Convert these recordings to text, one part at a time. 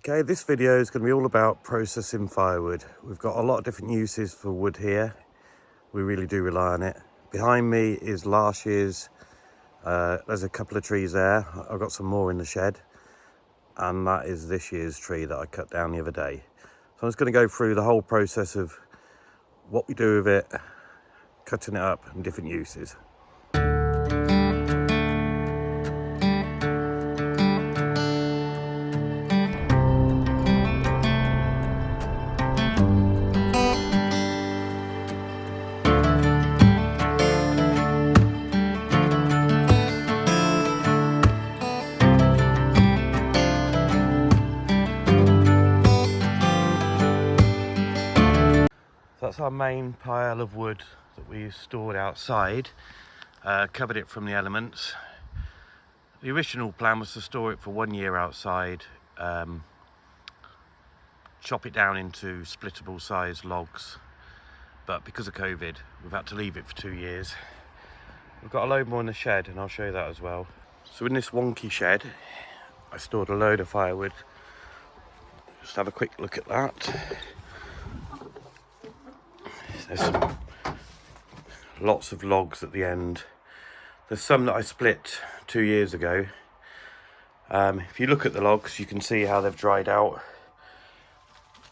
Okay, this video is going to be all about processing firewood. We've got a lot of different uses for wood here. We really do rely on it. Behind me is last year's, there's a couple of trees there. I've got some more in the shed. And that is this year's tree that I cut down the other day. So I'm just going to go through the whole process of what we do with it, cutting it up and different uses. That's our main pile of wood that we stored outside, covered it from the elements. The original plan was to store it for 1 year outside, chop it down into splittable size logs, but because of COVID we've had to leave it for 2 years. We've got a load more in the shed and I'll show you that as well. So in this wonky shed I stored a load of firewood. Just have a quick look at that. There's lots of logs at the end. There's some that I split 2 years ago. If you look at the logs, you can see how they've dried out,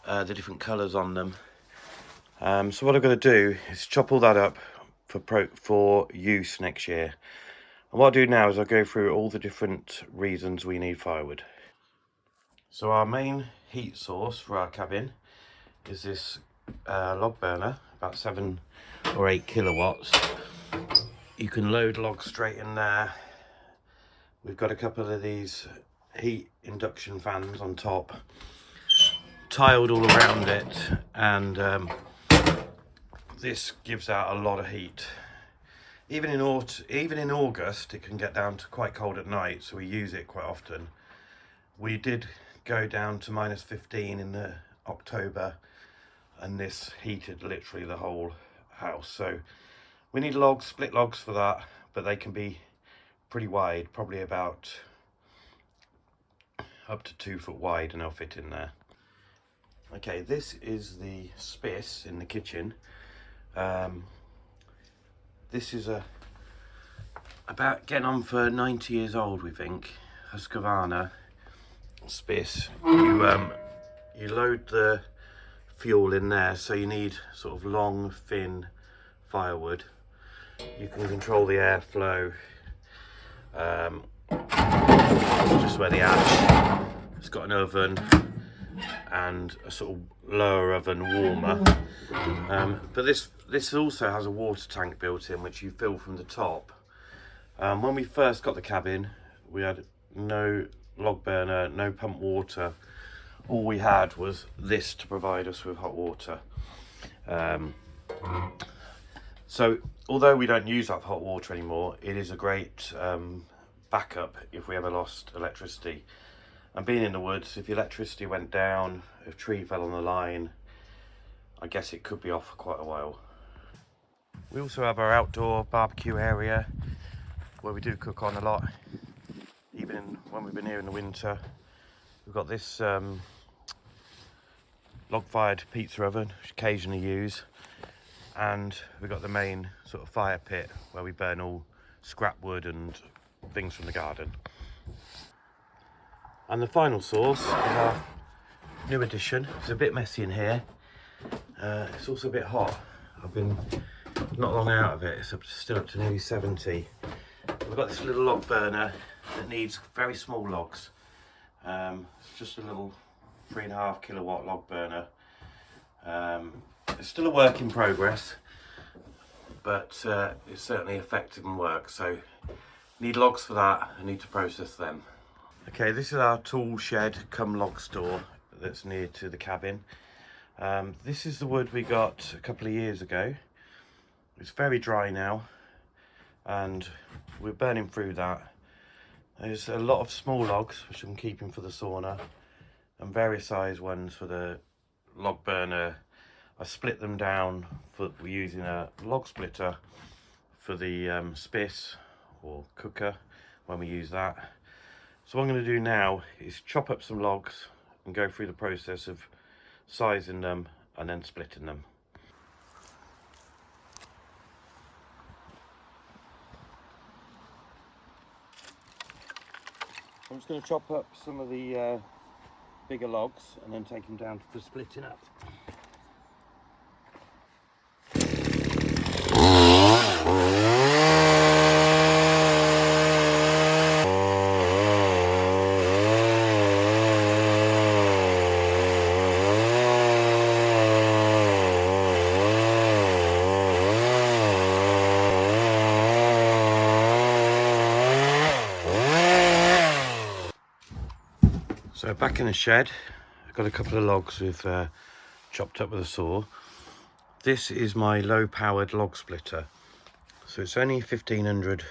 the different colours on them. So what I'm going to do is chop all that up for use next year. And what I'll do now is I'll go through all the different reasons we need firewood. So our main heat source for our cabin is this log burner, about 7 or 8 kilowatts. You can load logs straight in there. We've got a couple of these heat induction fans on top, tiled all around it, and this gives out a lot of heat. Even in August it can get down to quite cold at night, so we use it quite often. We did go down to -15 in the October, and this heated literally the whole house. So we need logs, split logs for that, but they can be pretty wide, probably about up to 2 foot wide, and they'll fit in there. Okay, this is the Spis in the kitchen. This is about getting on for 90 years old, we think. Husqvarna Spis. You load the fuel in there, so you need sort of long, thin firewood. You can control the airflow. Just where the ash. It's got an oven and a sort of lower oven warmer. But this also has a water tank built in, which you fill from the top. When we first got the cabin, we had no log burner, no pump water. All we had was this to provide us with hot water. So although we don't use that hot water anymore, it is a great backup if we ever lost electricity. And being in the woods, if the electricity went down, if a tree fell on the line, I guess it could be off for quite a while. We also have our outdoor barbecue area where we do cook on a lot, even when we've been here in the winter. We've got this log-fired pizza oven, which I occasionally use, and we've got the main sort of fire pit where we burn all scrap wood and things from the garden. And the final source is our new addition. It's a bit messy in here. It's also a bit hot. I've been not long out of it. It's still up to nearly 70. We've got this little log burner that needs very small logs. It's just a little 3.5 kilowatt log burner. It's still a work in progress, but it's certainly effective and works. So need logs for that. I need to process them. Okay, this is our tool shed cum log store that's near to the cabin. This is the wood we got a couple of years ago. It's very dry now, and we're burning through that. There's a lot of small logs which I'm keeping for the sauna, and various size ones for the log burner. I split them down. We're using a log splitter for the Spis or cooker when we use that. So what I'm going to do now is chop up some logs and go through the process of sizing them and then splitting them. I'm just going to chop up some of the bigger logs and then take them down for splitting up. So back in the shed, I've got a couple of logs we've chopped up with a saw. This is my low powered log splitter. So it's only 1500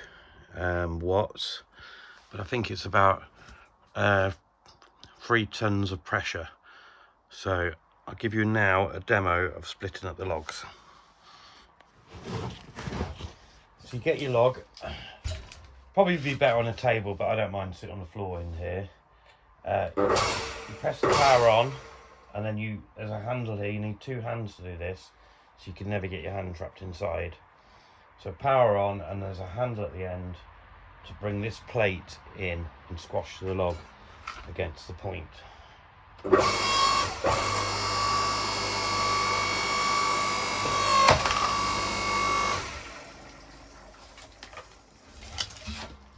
watts, but I think it's about 3 tons of pressure. So I'll give you now a demo of splitting up the logs. So you get your log, probably be better on a table, but I don't mind sitting on the floor in here. You press the power on, and then there's a handle here. You need 2 hands to do this, so you can never get your hand trapped inside. So power on, and there's a handle at the end to bring this plate in and squash the log against the point.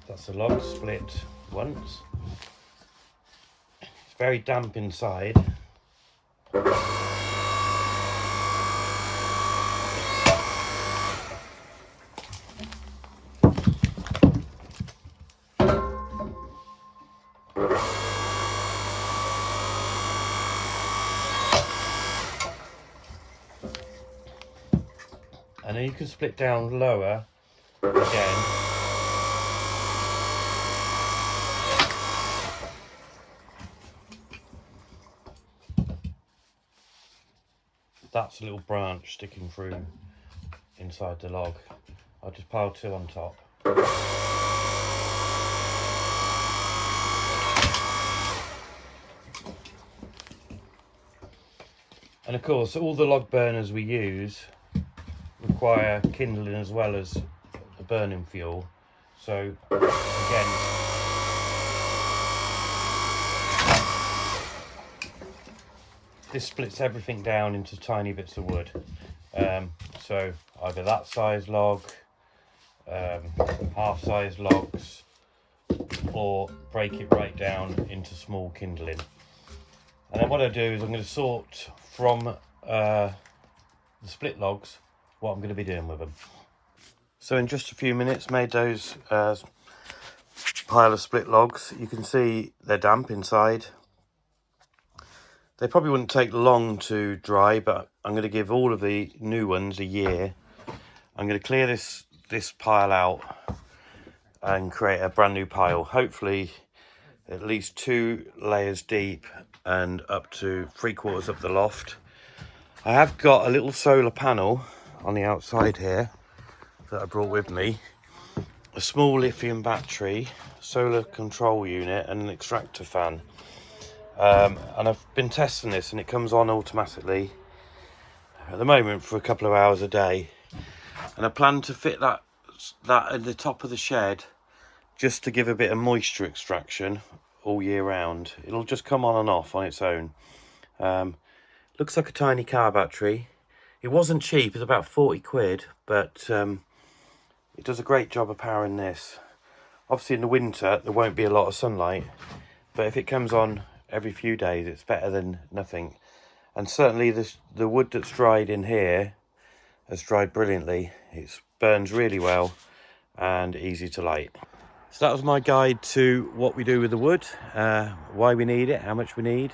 That's the log split once. It's very damp inside. And then you can split down lower again. That's a little branch sticking through inside the log. I'll just pile 2 on top. And of course, all the log burners we use require kindling as well as the burning fuel. So again, this splits everything down into tiny bits of wood. So either that size log, half size logs, or break it right down into small kindling. And then what I do is I'm going to sort from the split logs what I'm going to be doing with them. So in just a few minutes made those pile of split logs. You can see they're damp inside. They probably wouldn't take long to dry, but I'm going to give all of the new ones a year. I'm going to clear this pile out and create a brand new pile, hopefully at least 2 layers deep and up to 3/4 up the loft. I have got a little solar panel on the outside here that I brought with me, a small lithium battery, solar control unit and an extractor fan. And I've been testing this, and it comes on automatically at the moment for a couple of hours a day. And I plan to fit that at the top of the shed just to give a bit of moisture extraction all year round. It'll just come on and off on its own. Looks like a tiny car battery. It wasn't cheap, it's about 40 quid, but it does a great job of powering this. Obviously in the winter there won't be a lot of sunlight, but if it comes on every few days it's better than nothing. And certainly the wood that's dried in here has dried brilliantly. It burns really well and easy to light. So that was my guide to what we do with the wood, why we need it, how much we need.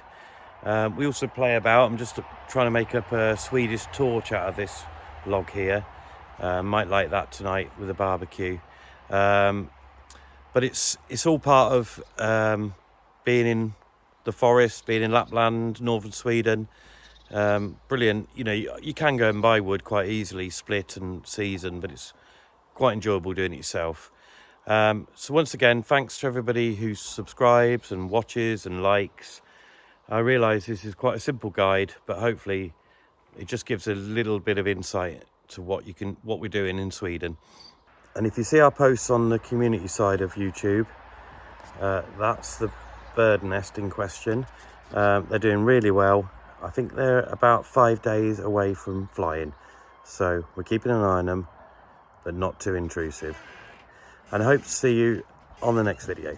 We also play about. I'm just trying to make up a Swedish torch out of this log here. Might light that tonight with a barbecue. But it's all part of being in the forest, being in Lapland, Northern Sweden. Brilliant. You know, you can go and buy wood quite easily, split and season, but it's quite enjoyable doing it yourself. So once again, thanks to everybody who subscribes and watches and likes. I realise this is quite a simple guide, but hopefully it just gives a little bit of insight to what we're doing in Sweden. And if you see our posts on the community side of YouTube, that's the bird nest in question. They're doing really well. I think they're about 5 days away from flying, so we're keeping an eye on them, but not too intrusive. And I hope to see you on the next video.